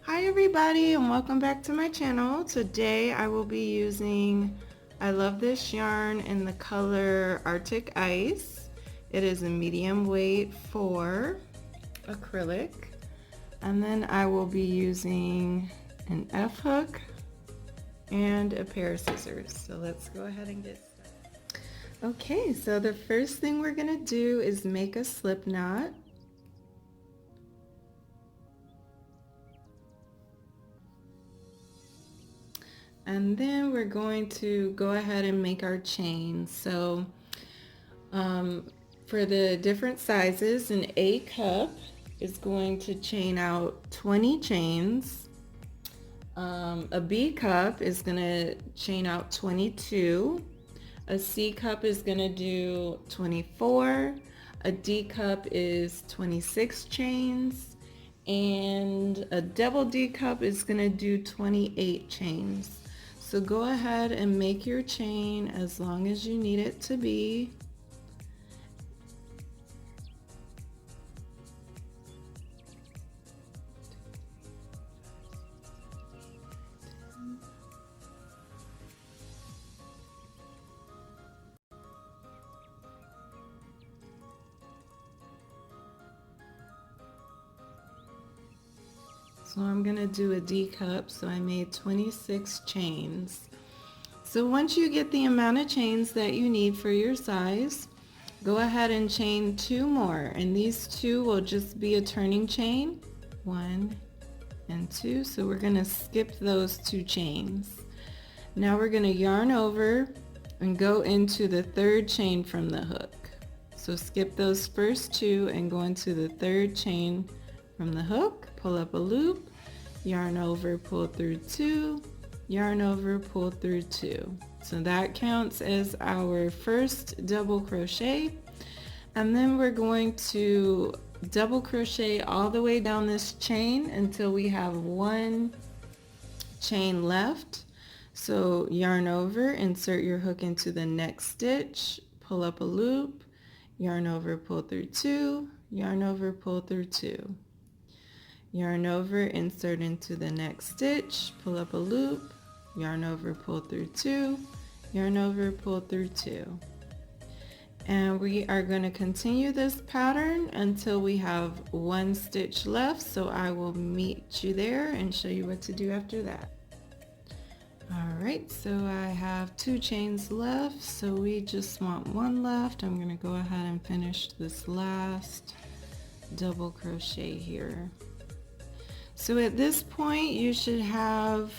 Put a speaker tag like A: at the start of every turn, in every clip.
A: Hi everybody and welcome back to my channel. Today I will be using, I love this yarn in the color Arctic Ice. It is a medium weight for acrylic. And then I will be using an F hook and a pair of scissors. So let's go ahead and get started. Okay, so the first thing we're gonna do is make a slip knot. And then we're going to go ahead and make our chain. So for the different sizes, an A cup is going to chain out 20 chains. A B cup is going to chain out 22. A C cup is going to do 24. A D cup is 26 chains. And a double D cup is going to do 28 chains. So go ahead and make your chain as long as you need it to be. So I'm going to do a D cup, so I made 26 chains. So once you get the amount of chains that you need for your size, go ahead and chain 2 more, and these 2 will just be a turning chain, 1 and 2. So we're going to skip those 2 chains. Now we're going to yarn over and go into the 3rd chain from the hook. So skip those first 2 and go into the 3rd chain from the hook, pull up a loop, yarn over, pull through 2, yarn over, pull through 2. So that counts as our first double crochet. And then we're going to double crochet all the way down this chain until we have 1 chain left. So yarn over, insert your hook into the next stitch, pull up a loop, yarn over, pull through 2, yarn over, pull through 2. Yarn over, insert into the next stitch, pull up a loop, yarn over, pull through 2, yarn over, pull through 2. And we are going to continue this pattern until we have 1 stitch left, so I will meet you there and show you what to do after that. Alright, so I have 2 chains left, so we just want 1 left. I'm going to go ahead and finish this last double crochet here. So at this point you should have,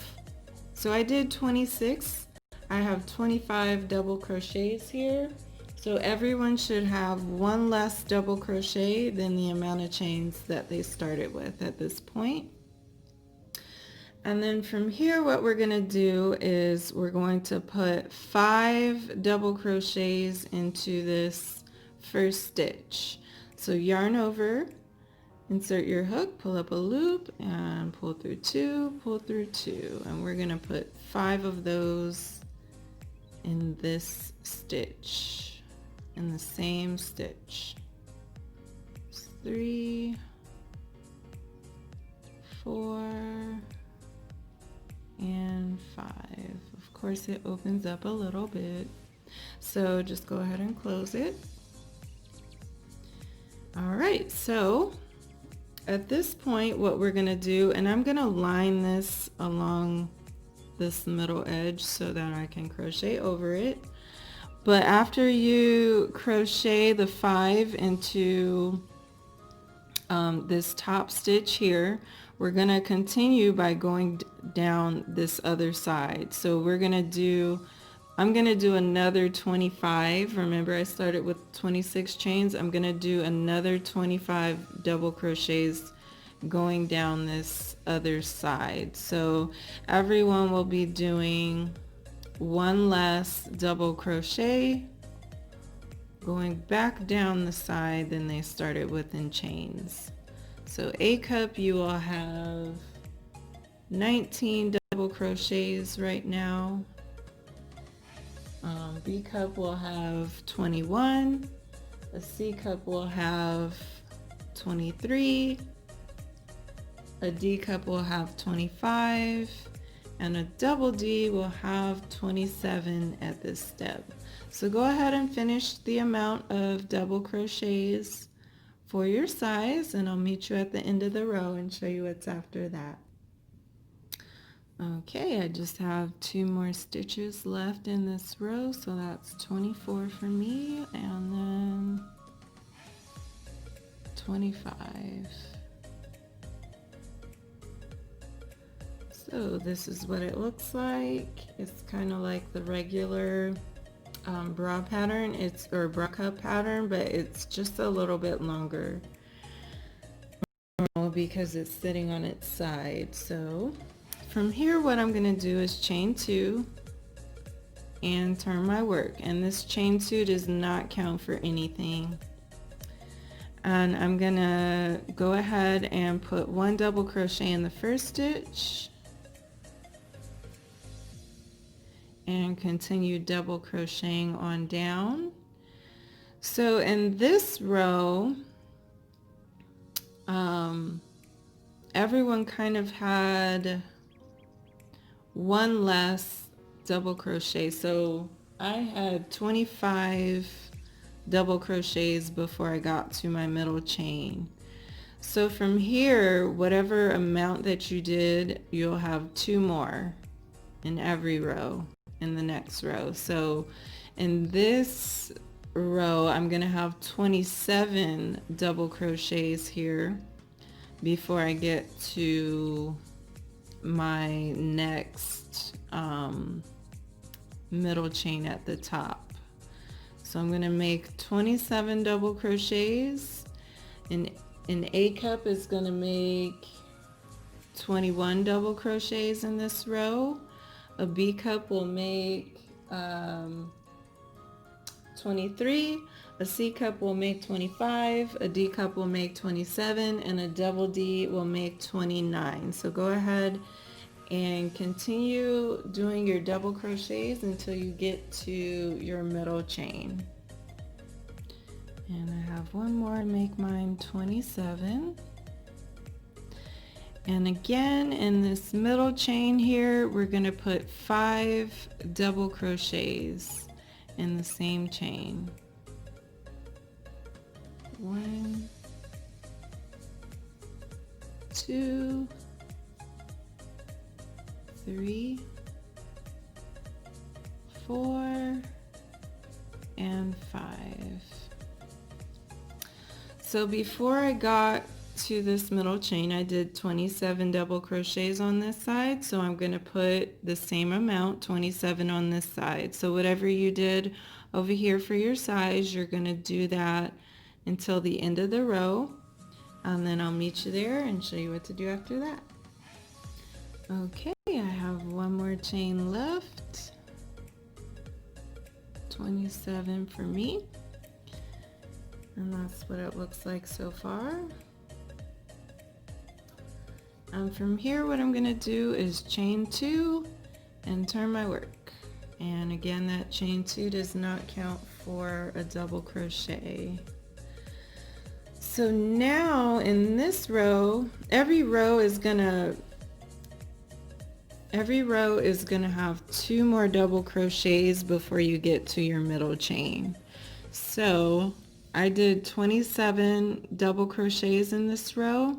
A: so I did 26, I have 25 double crochets here. So everyone should have 1 less double crochet than the amount of chains that they started with at this point. And then from here what we're going to do is we're going to put 5 double crochets into this first stitch. So yarn over, insert your hook, pull up a loop, and pull through 2, pull through 2. And we're going to put 5 of those in this stitch, in the same stitch. 3, 4, and 5. Of course it opens up a little bit, so just go ahead and close it. Alright, so at this point what we're going to do, and I'm going to line this along this middle edge so that I can crochet over it. But after you crochet the 5 into this top stitch here, we're going to continue by going down this other side. So we're going to do, I'm going to do another 25. Remember I started with 26 chains. I'm going to do another 25 double crochets going down this other side. So everyone will be doing 1 less double crochet going back down the side than they started with in chains. So A cup, you will have 19 double crochets right now. B cup will have 21. A C cup will have 23. a D cup will have 25, and a double D will have 27 at this step. So go ahead and finish the amount of double crochets for your size, and I'll meet you at the end of the row and show you what's after that. Okay, I just have 2 more stitches left in this row, so that's 24 for me, and then 25. So this is what it looks like. It's kind of like the regular bra pattern, or bra cup pattern, but it's just a little bit longer because it's sitting on its side. So from here, what I'm going to do is chain 2 and turn my work, and this chain 2 does not count for anything. And I'm going to go ahead and put 1 double crochet in the first stitch and continue double crocheting on down. So in this row, everyone kind of had 1 less double crochet. So I had 25 double crochets before I got to my middle chain. So from here, whatever amount that you did, you'll have 2 more in every row in the next row. So in this row, I'm going to have 27 double crochets here before I get to my next middle chain at the top. So I'm going to make 27 double crochets. An A cup is going to make 21 double crochets in this row. A B cup will make 23, a C cup will make 25, a D cup will make 27, and a double D will make 29. So go ahead and continue doing your double crochets until you get to your middle chain. And I have 1 more to make mine 27. And again, in this middle chain here, we're going to put 5 double crochets in the same chain. 1, 2, 3, 4, and 5. So before I got to this middle chain, I did 27 double crochets on this side, so I'm going to put the same amount, 27, on this side. So whatever you did over here for your size, you're going to do that until the end of the row, and then I'll meet you there and show you what to do after that. Okay, I have 1 more chain left, 27 for me, and that's what it looks like so far. And from here, what I'm going to do is chain 2 and turn my work. And again, that chain 2 does not count for a double crochet. So now in this row, every row is going to have 2 more double crochets before you get to your middle chain. So I did 27 double crochets in this row.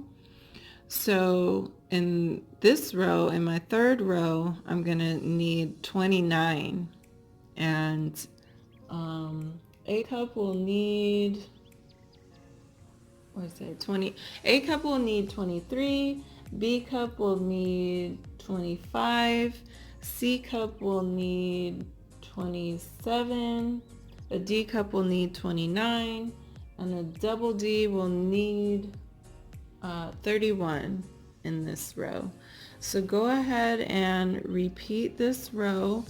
A: So in this row, in my third row, I'm going to need 29, and A cup will need, what is it, 20, A cup will need 23, B cup will need 25, C cup will need 27, a D cup will need 29, and a double D will need 31 in this row. So go ahead and repeat this row,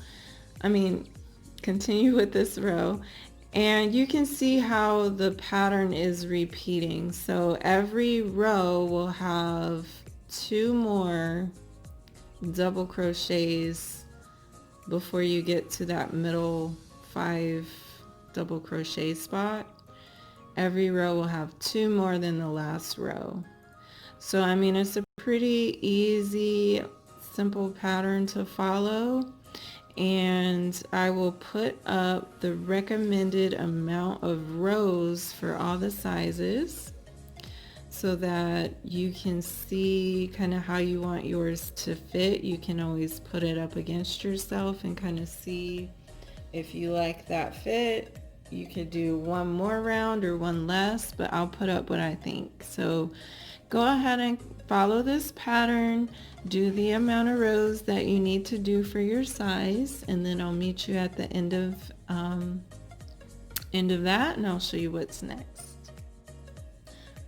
A: continue with this row, and you can see how the pattern is repeating. So every row will have 2 more double crochets before you get to that middle 5 double crochet spot. Every row will have 2 more than the last row. So it's a pretty easy, simple pattern to follow, and I will put up the recommended amount of rows for all the sizes so that you can see kind of how you want yours to fit. You can always put it up against yourself and kind of see if you like that fit. You could do one more round or one less, but I'll put up what I think. So go ahead and follow this pattern, do the amount of rows that you need to do for your size, and then I'll meet you at the end of that, and I'll show you what's next.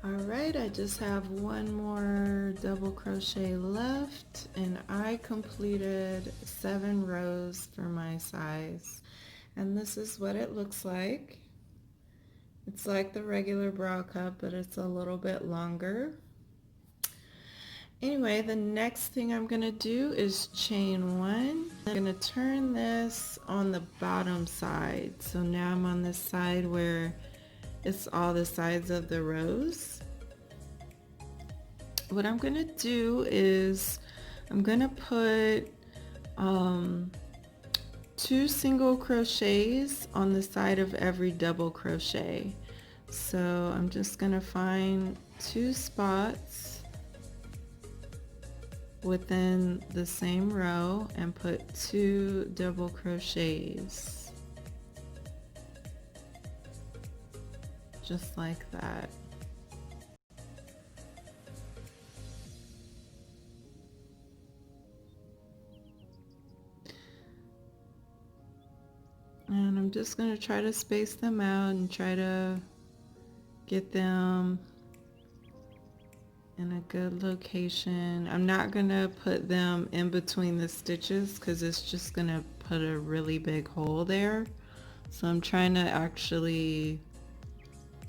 A: Alright, I just have one more double crochet left, and I completed 7 rows for my size. And this is what it looks like. It's like the regular bra cup, but it's a little bit longer. Anyway, the next thing I'm going to do is chain 1. I'm going to turn this on the bottom side. So now I'm on this side where it's all the sides of the rows. What I'm going to do is I'm going to put 2 single crochets on the side of every double crochet. So I'm just going to find 2 spots within the same row and put 2 double crochets, just like that. And I'm just going to try to space them out and try to get them in a good location. I'm not going to put them in between the stitches because it's just going to put a really big hole there. So I'm trying to actually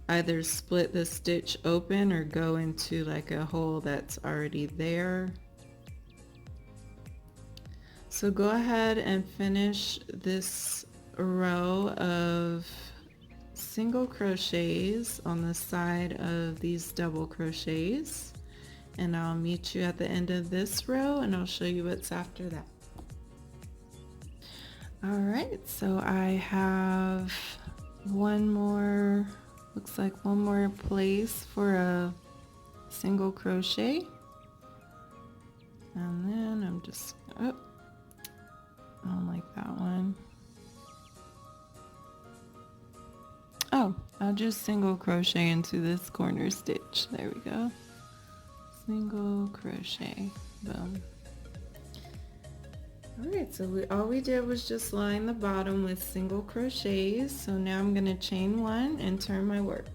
A: either split the stitch open or go into like a hole that's already there. So go ahead and finish this row of single crochets on the side of these double crochets, and I'll meet you at the end of this row and I'll show you what's after that. Alright, so I have one more, looks like one more place for a single crochet, and then I'm just, oh, I don't like that one. Oh, I'll just single crochet into this corner stitch. There we go. Single crochet. Boom. Alright, so all we did was just line the bottom with single crochets. So now I'm going to chain 1 and turn my work.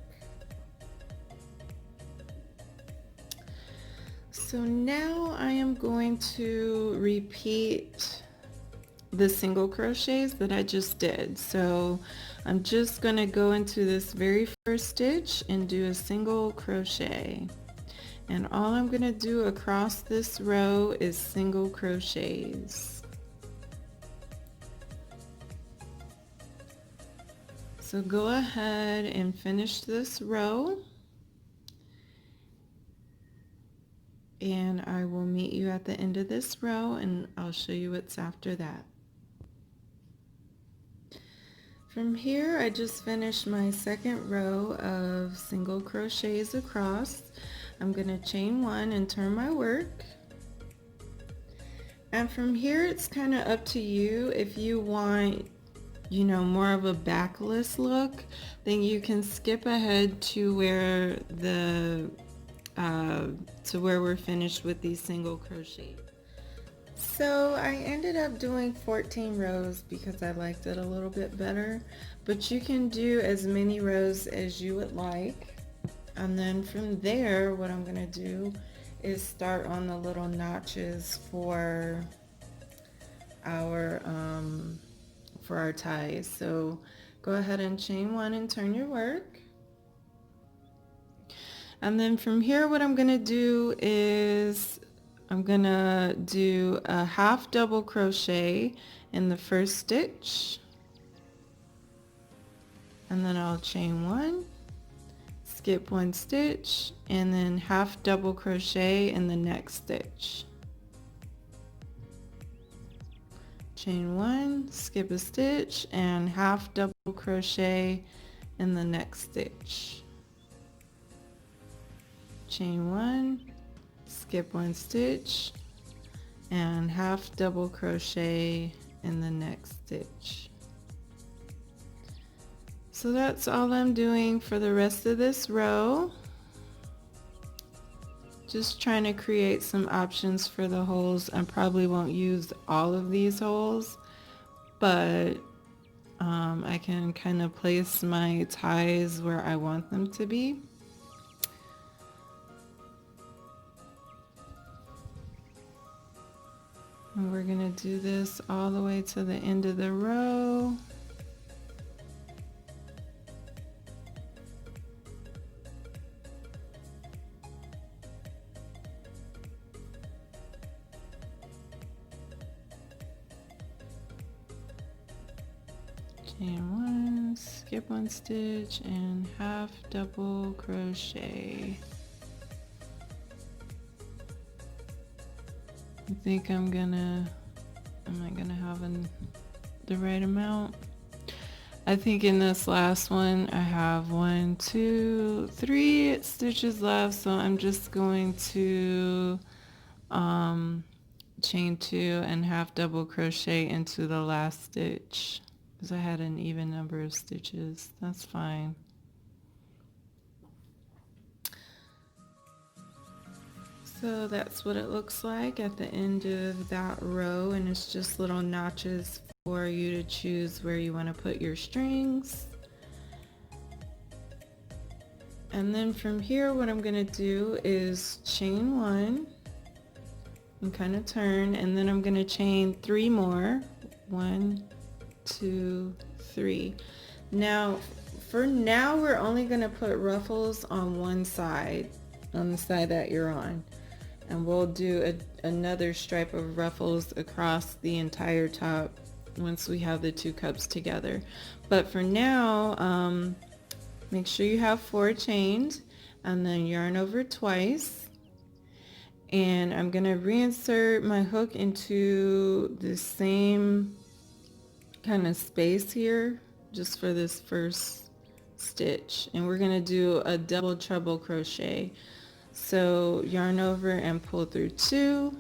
A: So now I am going to repeat the single crochets that I just did. So I'm just going to go into this very first stitch and do a single crochet, and all I'm going to do across this row is single crochets. So go ahead and finish this row, and I will meet you at the end of this row and I'll show you what's after that. From here, I just finished my second row of single crochets across. I'm going to chain 1 and turn my work. And from here, it's kind of up to you. If you want, you know, more of a backless look, then you can skip ahead to where we're finished with these single crochets. So I ended up doing 14 rows because I liked it a little bit better, but you can do as many rows as you would like. And then from there, what I'm going to do is start on the little notches for our ties. So go ahead and chain 1 and turn your work. And then from here, what I'm going to do is I'm going to do a half double crochet in the first stitch, and then I'll chain 1, skip one stitch, and then half double crochet in the next stitch. Chain one, skip a stitch, and half double crochet in the next stitch. Chain one, skip one stitch, and half double crochet in the next stitch. So that's all I'm doing for the rest of this row. Just trying to create some options for the holes. I probably won't use all of these holes, but I can kind of place my ties where I want them to be. And we're going to do this all the way to the end of the row. Chain one, skip one stitch, and half double crochet. I think am I gonna have the right amount? I think in this last one I have 1, 2, 3 stitches left, so I'm just going to chain 2 and half double crochet into the last stitch, because I had an even number of stitches. That's fine. So that's what it looks like at the end of that row, and it's just little notches for you to choose where you want to put your strings. And then from here, what I'm going to do is chain one and kind of turn, and then I'm going to chain 3 more. 1, 2, 3. Now, for now, we're only going to put ruffles on one side, on the side that you're on. And we'll do another stripe of ruffles across the entire top once we have the 2 cups together. But for now, make sure you have 4 chained, and then yarn over twice. And I'm going to reinsert my hook into the same kind of space here, just for this first stitch. And we're going to do a double treble crochet. So yarn over and pull through 2,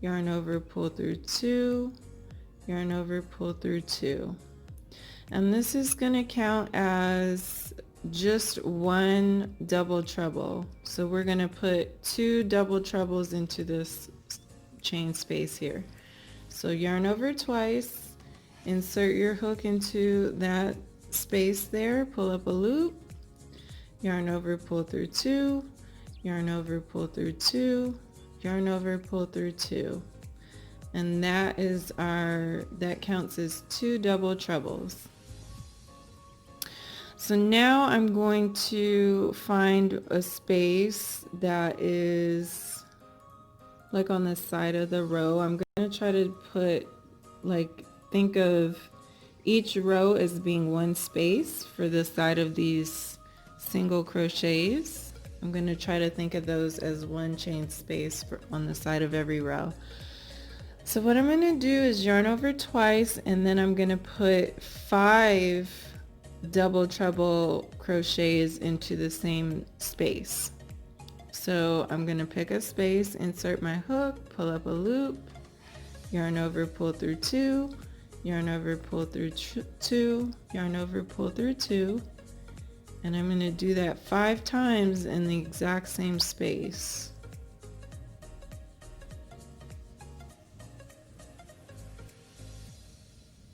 A: yarn over, pull through 2, yarn over, pull through 2. And this is going to count as just 1 double treble. So we're going to put 2 double trebles into this chain space here. So yarn over twice, insert your hook into that space there, pull up a loop, yarn over, pull through 2, yarn over, pull through 2, yarn over, pull through 2. And that counts as 2 double trebles. So now I'm going to find a space that is like on the side of the row. I'm going to try to put, think of each row as being one space for the side of these single crochets. I'm going to try to think of those as one chain space on the side of every row. So what I'm going to do is yarn over twice, and then I'm going to put 5 double treble crochets into the same space. So I'm going to pick a space, insert my hook, pull up a loop, yarn over, pull through 2, yarn over, pull through 2, yarn over, pull through 2. And I'm going to do that 5 times in the exact same space.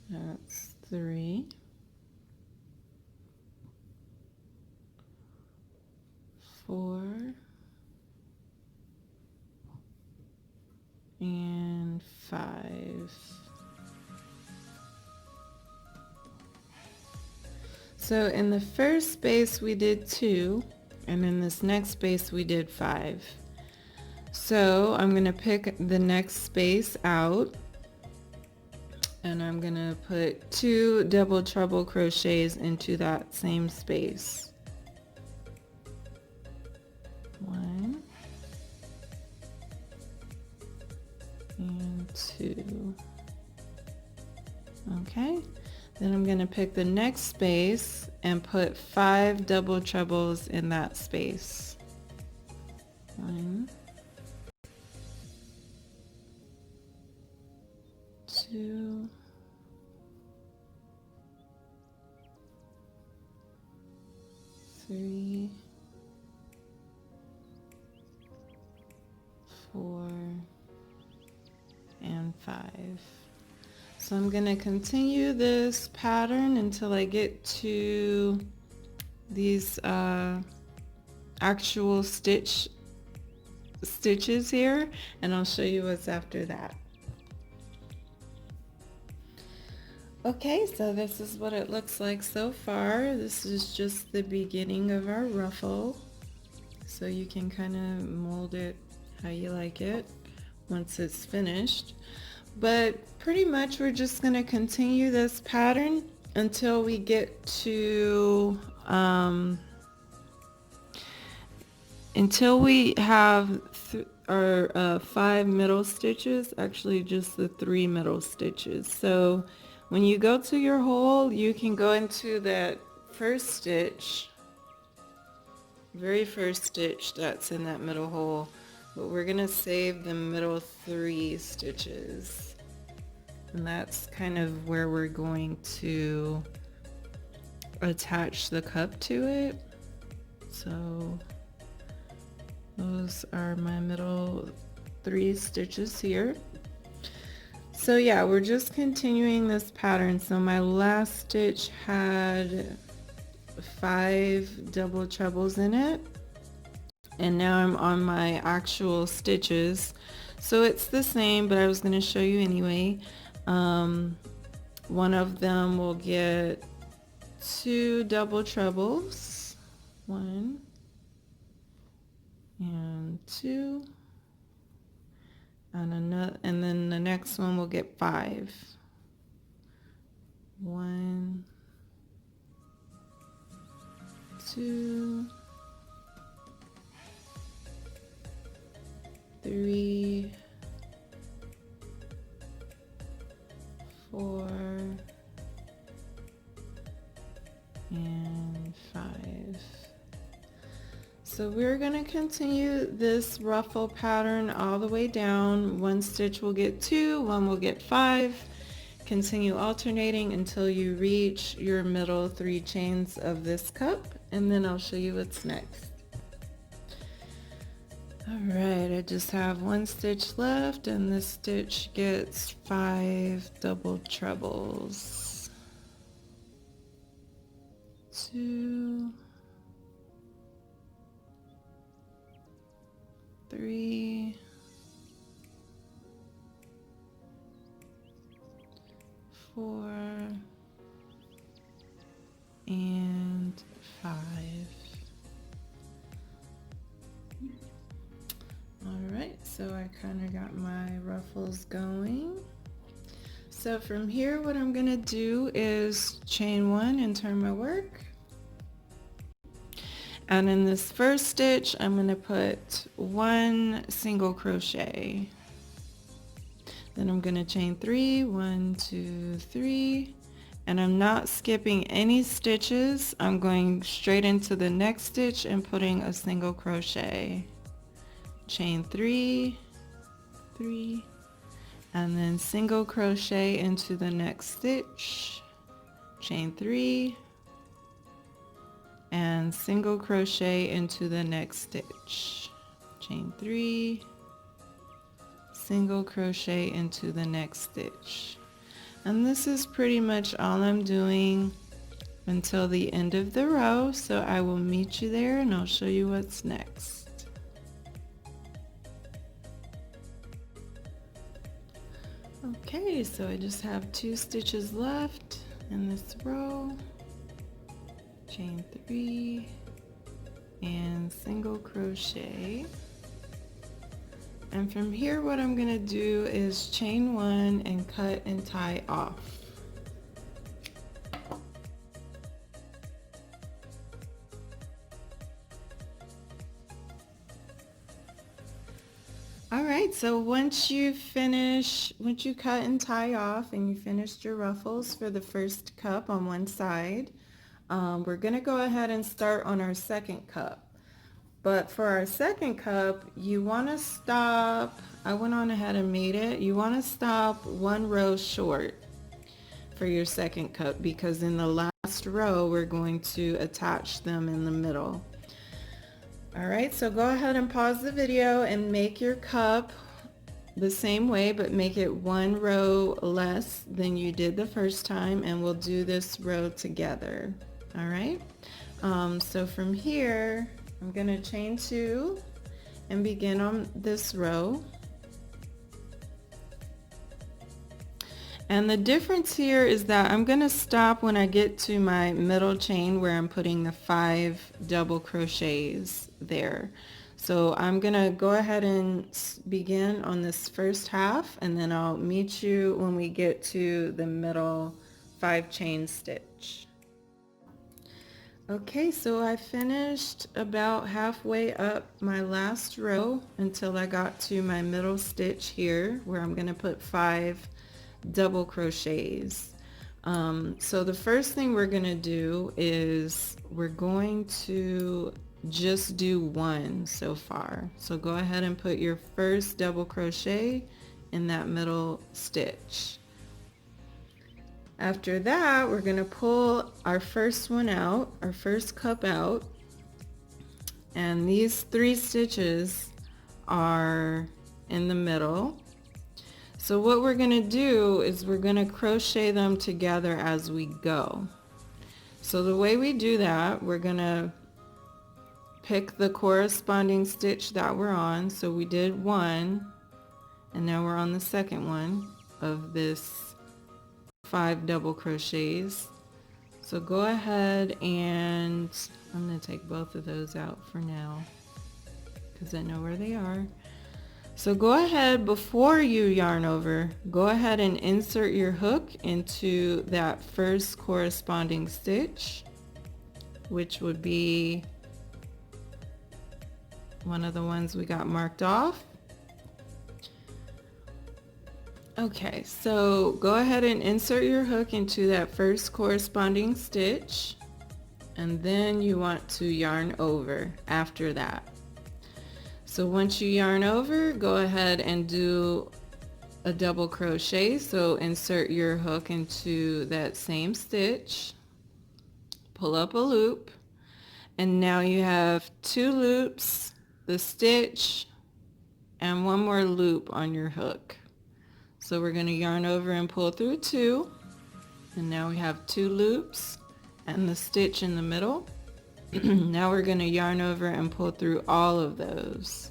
A: That's 3. 4. And 5. So in the first space we did 2, and in this next space we did 5. So I'm going to pick the next space out, and I'm going to put 2 double treble crochets into that same space. 2. Okay, then I'm going to pick the next space and put 5 double trebles in that space. 1, 2, 3, 4, and 5. So I'm going to continue this pattern until I get to these actual stitches here, and I'll show you what's after that. Okay, so this is what it looks like so far. This is just the beginning of our ruffle, so you can kind of mold it how you like it once it's finished. But pretty much we're just going to continue this pattern until we get to until we have our 5 middle stitches, actually just the 3 middle stitches. So when you go to your hole, you can go into that first stitch, very first stitch that's in that middle hole, but we're going to save the middle 3 stitches, and that's kind of where we're going to attach the cup to it. So those are my middle 3 stitches here. So yeah, we're just continuing this pattern. So my last stitch had 5 double trebles in it, and now I'm on my actual stitches. So it's the same, but I was going to show you anyway. One of them will get 2 double trebles, 1 and 2, and then the next one will get 5. 1, 2, 3, 4, and 5. So we're going to continue this ruffle pattern all the way down. One stitch will get 2, one will get 5. Continue alternating until you reach your middle 3 chains of this cup, and then I'll show you what's next. Alright, I just have 1 stitch left, and this stitch gets 5 double trebles. 2, 3, 4, and 5. Alright, so I kind of got my ruffles going. So from here, what I'm going to do is chain 1 and turn my work. And in this first stitch, I'm going to put 1 single crochet. Then I'm going to chain 3, 1, 2, 3, and I'm not skipping any stitches. I'm going straight into the next stitch and putting a single crochet. Chain 3, 3, and then single crochet into the next stitch. Chain 3, and single crochet into the next stitch. Chain 3, single crochet into the next stitch. And this is pretty much all I'm doing until the end of the row, so I will meet you there and I'll show you what's next. Okay, so I just have 2 stitches left in this row. Chain 3 and single crochet, and from here what I'm going to do is chain 1 and cut and tie off. All right, so once you cut and tie off and you finished your ruffles for the first cup on one side, we're going to go ahead and start on our second cup. But for our second cup, you want to stop, I went on ahead and made it, you want to stop one row short for your second cup because in the last row, we're going to attach them in the middle. All right, so go ahead and pause the video and make your cup the same way, but make it one row less than you did the first time, and we'll do this row together. All right, so from here, I'm going to chain 2 and begin on this row. And the difference here is that I'm going to stop when I get to my middle chain where I'm putting the 5 double crochets there. So I'm going to go ahead and begin on this first half, and then I'll meet you when we get to the middle 5 chain stitch. Okay, so I finished about halfway up my last row until I got to my middle stitch here where I'm going to put 5 double crochets. So the first thing we're going to do is we're going to just do 1 so far. So go ahead and put your first double crochet in that middle stitch. After that, we're going to pull our first one out, our first cup out, and these 3 stitches are in the middle. So what we're going to do is we're going to crochet them together as we go. So the way we do that, we're going to pick the corresponding stitch that we're on. So we did 1, and now we're on the second one of this 5 double crochets. So go ahead and I'm going to take both of those out for now because I know where they are. So go ahead, before you yarn over, go ahead and insert your hook into that first corresponding stitch, which would be one of the ones we got marked off. Okay, so go ahead and insert your hook into that first corresponding stitch, and then you want to yarn over after that. So once you yarn over, go ahead and do a double crochet. So insert your hook into that same stitch, pull up a loop, and now you have 2 loops, the stitch, and 1 more loop on your hook. So we're going to yarn over and pull through 2, and now we have 2 loops and the stitch in the middle. Now we're going to yarn over and pull through all of those.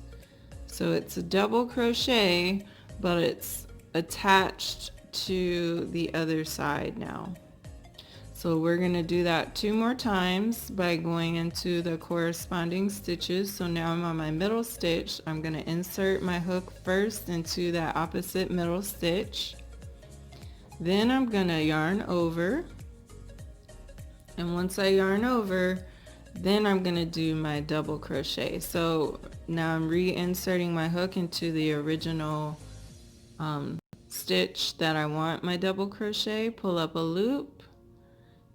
A: So it's a double crochet, but it's attached to the other side now. So we're going to do that 2 more times by going into the corresponding stitches. So now I'm on my middle stitch. I'm going to insert my hook first into that opposite middle stitch. Then I'm going to yarn over. And once I yarn over, then I'm going to do my double crochet. So now I'm reinserting my hook into the original stitch that I want my double crochet, pull up a loop,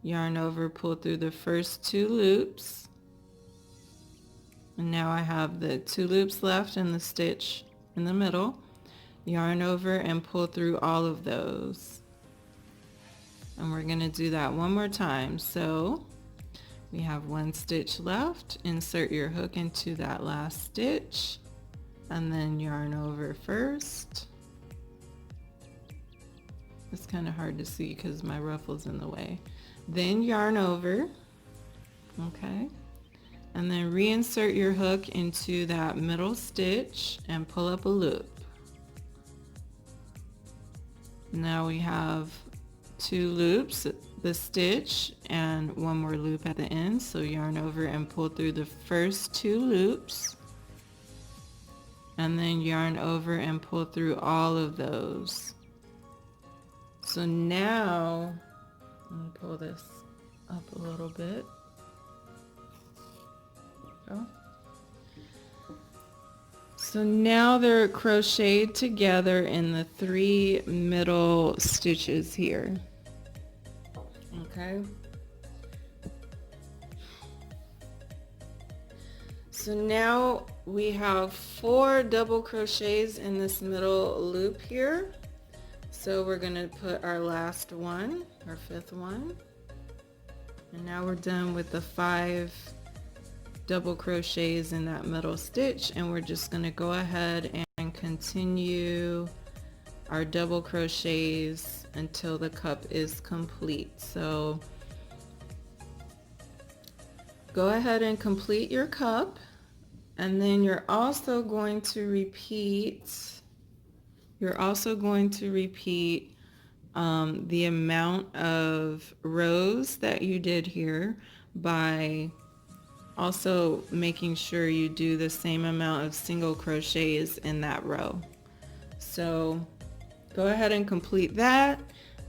A: yarn over, pull through the first 2 loops, and now I have the 2 loops left and the stitch in the middle. Yarn over and pull through all of those, and we're going to do that 1 more time. So we have 1 stitch left. Insert your hook into that last stitch and then yarn over first. It's kind of hard to see because my ruffle's in the way. Then yarn over, okay, and then reinsert your hook into that middle stitch and pull up a loop. Now we have 2 loops, the stitch, and 1 more loop at the end. So yarn over and pull through the first 2 loops, and then yarn over and pull through all of those. So now, let me pull this up a little bit. So now they're crocheted together in the 3 middle stitches here. Okay. So now we have 4 double crochets in this middle loop here. So we're going to put our last one, our 5th one. And now we're done with the 5 double crochets in that middle stitch, and we're just going to go ahead and continue our double crochets until the cup is complete. So go ahead and complete your cup, and then you're also going to repeat the amount of rows that you did here by also making sure you do the same amount of single crochets in that row. So go ahead and complete that,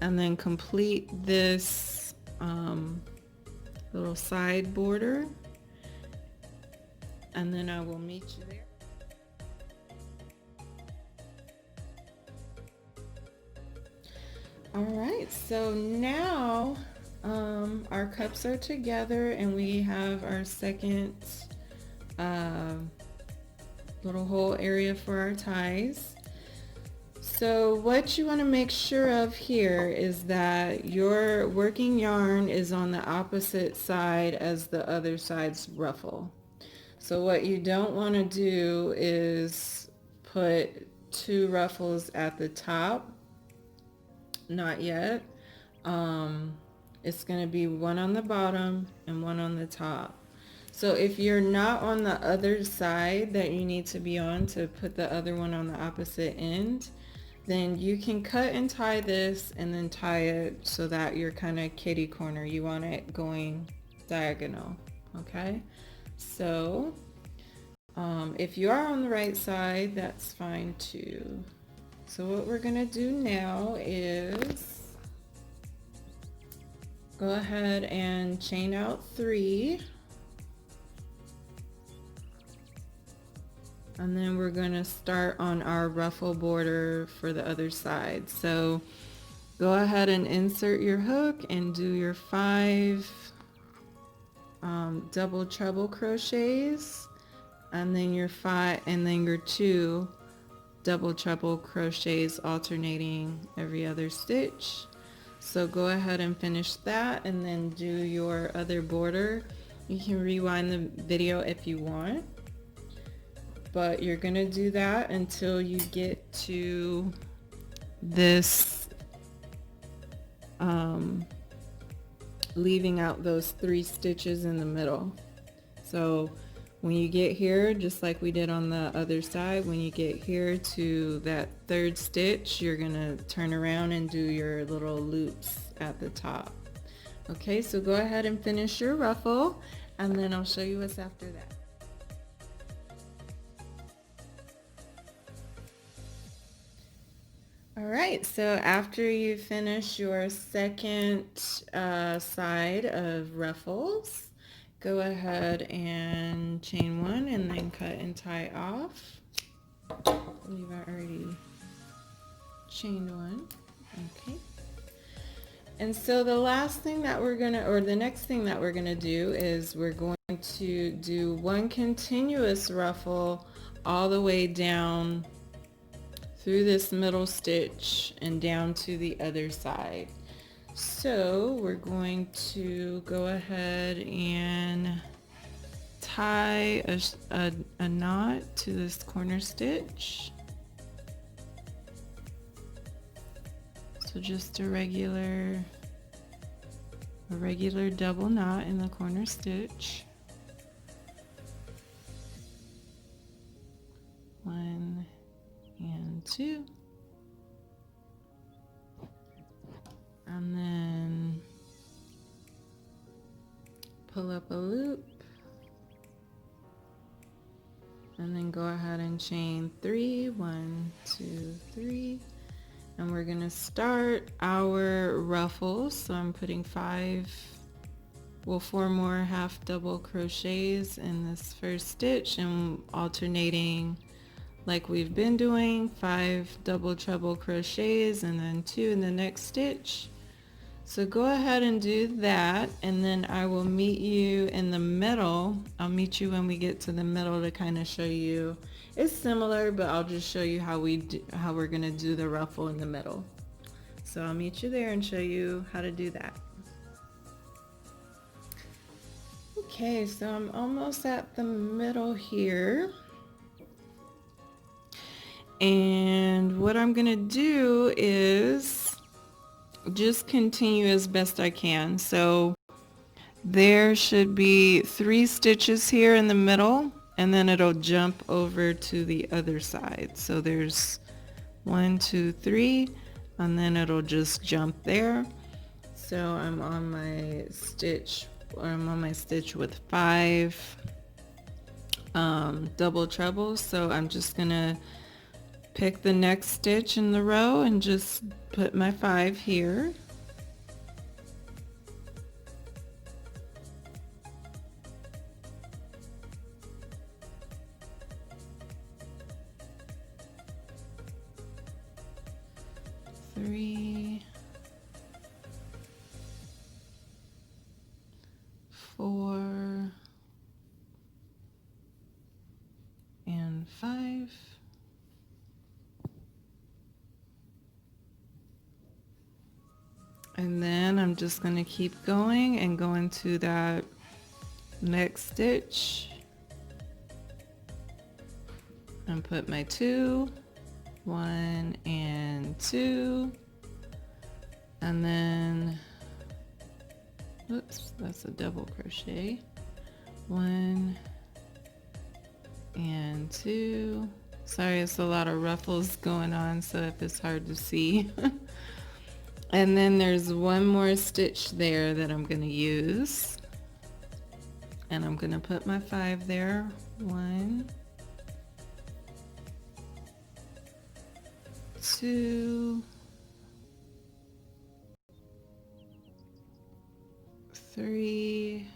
A: and then complete this little side border, and then I will meet you there. All right, so now our cups are together, and we have our second little hole area for our ties. So what you want to make sure of here is that your working yarn is on the opposite side as the other side's ruffle. So what you don't want to do is put 2 ruffles at the top. Not yet. It's going to be one on the bottom and one on the top. So if you're not on the other side that you need to be on to put the other one on the opposite end, then you can cut and tie this and then tie it so that you're kind of kitty corner. You want it going diagonal. Okay, so if you are on the right side, that's fine too. So what we're going to do now is go ahead and chain out 3, and then we're going to start on our ruffle border for the other side. So go ahead and insert your hook and do your 5 double treble crochets, and then your 2 double treble crochets alternating every other stitch. So go ahead and finish that, and then do your other border. You can rewind the video if you want, but you're gonna do that until you get to this leaving out those 3 stitches in the middle. So when you get here, just like we did on the other side, when you get here to that 3rd stitch, you're gonna turn around and do your little loops at the top. Okay, so go ahead and finish your ruffle, and then I'll show you what's after that. Alright, so after you finish your second side of ruffles, go ahead and chain 1 and then cut and tie off. I believe I already chained 1. Okay. And so the last thing that we're gonna, or the next thing that we're gonna do is we're going to do 1 continuous ruffle all the way down through this middle stitch and down to the other side. So we're going to go ahead and tie a knot to this corner stitch. So just a regular double knot in the corner stitch. 1 and 2. And then pull up a loop, and then go ahead and chain 3, 1, 2, 3, and we're gonna start our ruffles. So I'm putting 4 more half double crochets in this first stitch and alternating like we've been doing, 5 double treble crochets and then 2 in the next stitch. So go ahead and do that, and then I will meet you in the middle. I'll meet you when we get to the middle to kind of show you. It's similar, but I'll just show you how we're gonna do the ruffle in the middle. So I'll meet you there and show you how to do that. Okay, so I'm almost at the middle here. And what I'm gonna do is just continue as best I can. So there should be 3 stitches here in the middle, and then it'll jump over to the other side. So there's 1, 2, 3, and then it'll just jump there. So I'm on my stitch with 5 double trebles. So I'm just gonna pick the next stitch in the row and just put my 5 here. Three, 4, and 5. And then I'm just going to keep going and go into that next stitch and put my 2, 1 and 2, and then, oops, that's a double crochet, 1 and 2. Sorry, it's a lot of ruffles going on, so if it's hard to see. And then there's one more stitch there that I'm going to use, and I'm going to put my 5 there. 1, 2, 3,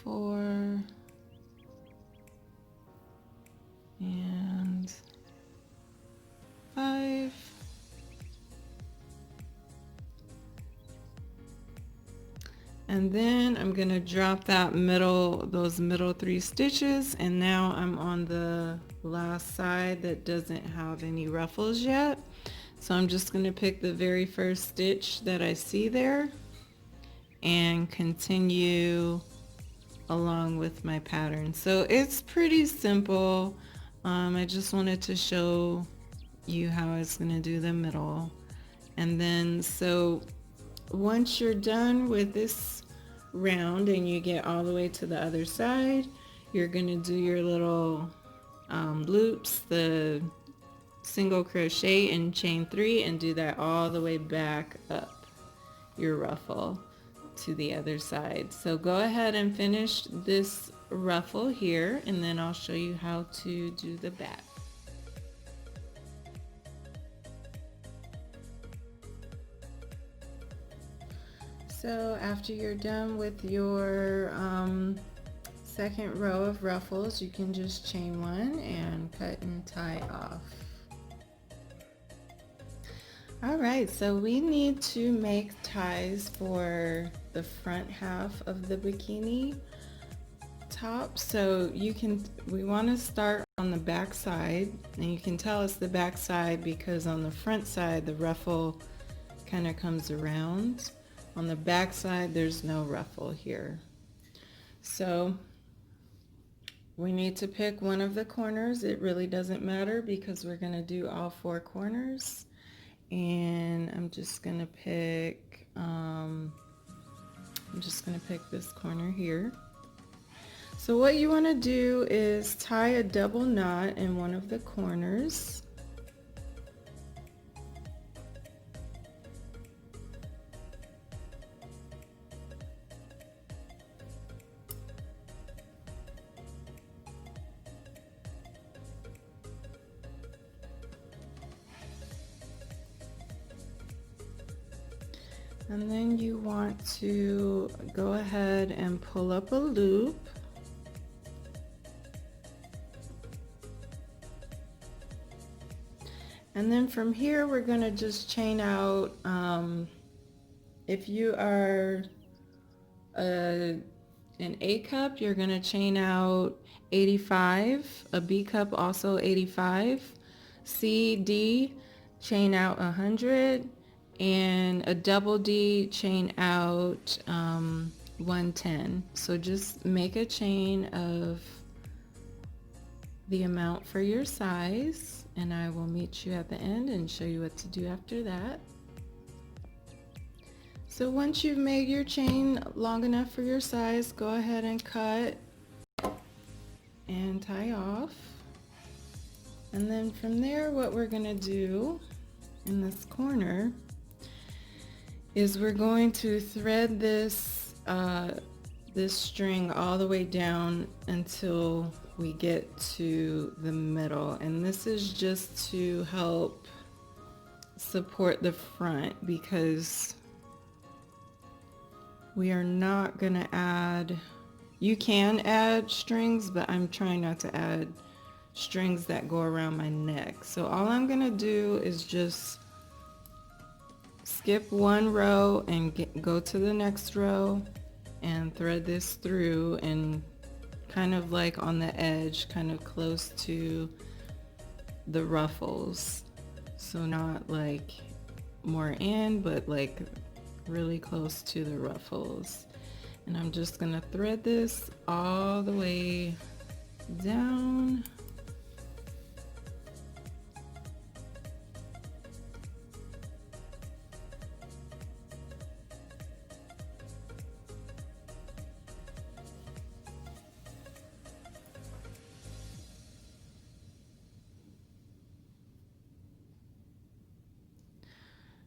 A: 4, and 5. And then I'm going to drop those middle 3 stitches, and now I'm on the last side that doesn't have any ruffles yet. So I'm just going to pick the very first stitch that I see there and continue along with my pattern. So it's pretty simple. I just wanted to show you how I was going to do the middle. And then so once you're done with this round and you get all the way to the other side, you're going to do your little loops, the single crochet and chain 3, and do that all the way back up your ruffle to the other side. So go ahead and finish this ruffle here, and then I'll show you how to do the back. So after you're done with your second row of ruffles, you can just chain 1 and cut and tie off. Alright, so we need to make ties for the front half of the bikini top. So we want to start on the back side, and you can tell it's the back side because on the front side the ruffle kind of comes around. On the back side there's no ruffle here. So we need to pick one of the corners. It really doesn't matter because we're going to do all 4 corners. And I'm just going to pick this corner here. So what you want to do is tie a double knot in one of the corners. And then you want to go ahead and pull up a loop And then from here we're going to just chain out, if you are an A cup, you're going to chain out 85, a B cup also 85, C, D, chain out 100, and a double D, chain out 110. So just make a chain of the amount for your size, and I will meet you at the end and show you what to do after that. So once you've made your chain long enough for your size, go ahead and cut and tie off. And then from there, what we're going to do in this corner is we're going to thread this this string all the way down until we get to the middle, and this is just to help support the front, because we are not going to add, you can add strings, but I'm trying not to add strings that go around my neck. So all I'm going to do is just skip one row and go to the next row and thread this through, and kind of like on the edge, kind of close to the ruffles. So not like more in, but like really close to the ruffles. And I'm just gonna thread this all the way down.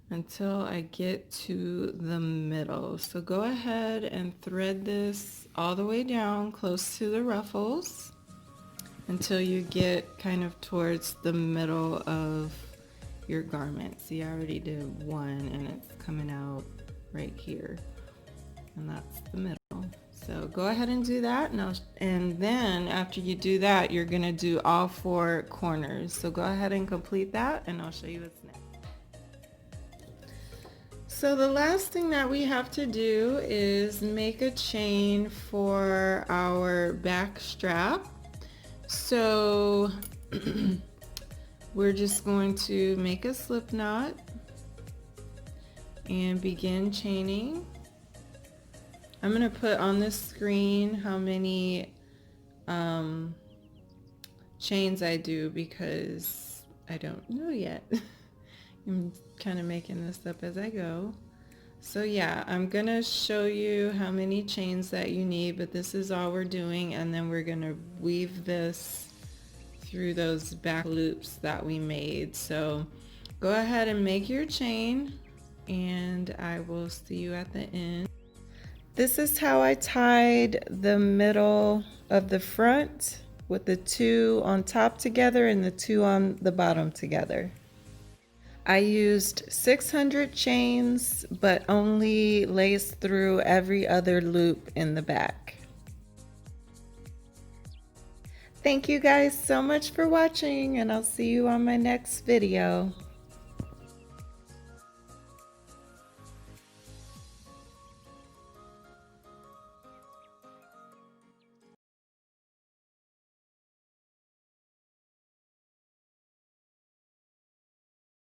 A: Until I get to the middle. So go ahead and thread this all the way down close to the ruffles until you get kind of towards the middle of your garment. See, I already did one and it's coming out right here, and that's the middle. So go ahead and do that, and then after you do that, you're gonna do all 4 corners. So go ahead and complete that, and I'll show you what's next. So the last thing that we have to do is make a chain for our back strap. So we're just going to make a slip knot and begin chaining. I'm going to put on the screen how many chains I do, because I don't know yet. I'm kind of making this up as I go. So yeah, I'm gonna show you how many chains that you need, but this is all we're doing, and then we're gonna weave this through those back loops that we made. So go ahead and make your chain, and I will see you at the end. This is how I tied the middle of the front with the 2 on top together and the 2 on the bottom together. I used 600 chains, but only laced through every other loop in the back. Thank you guys so much for watching, and I'll see you on my next video.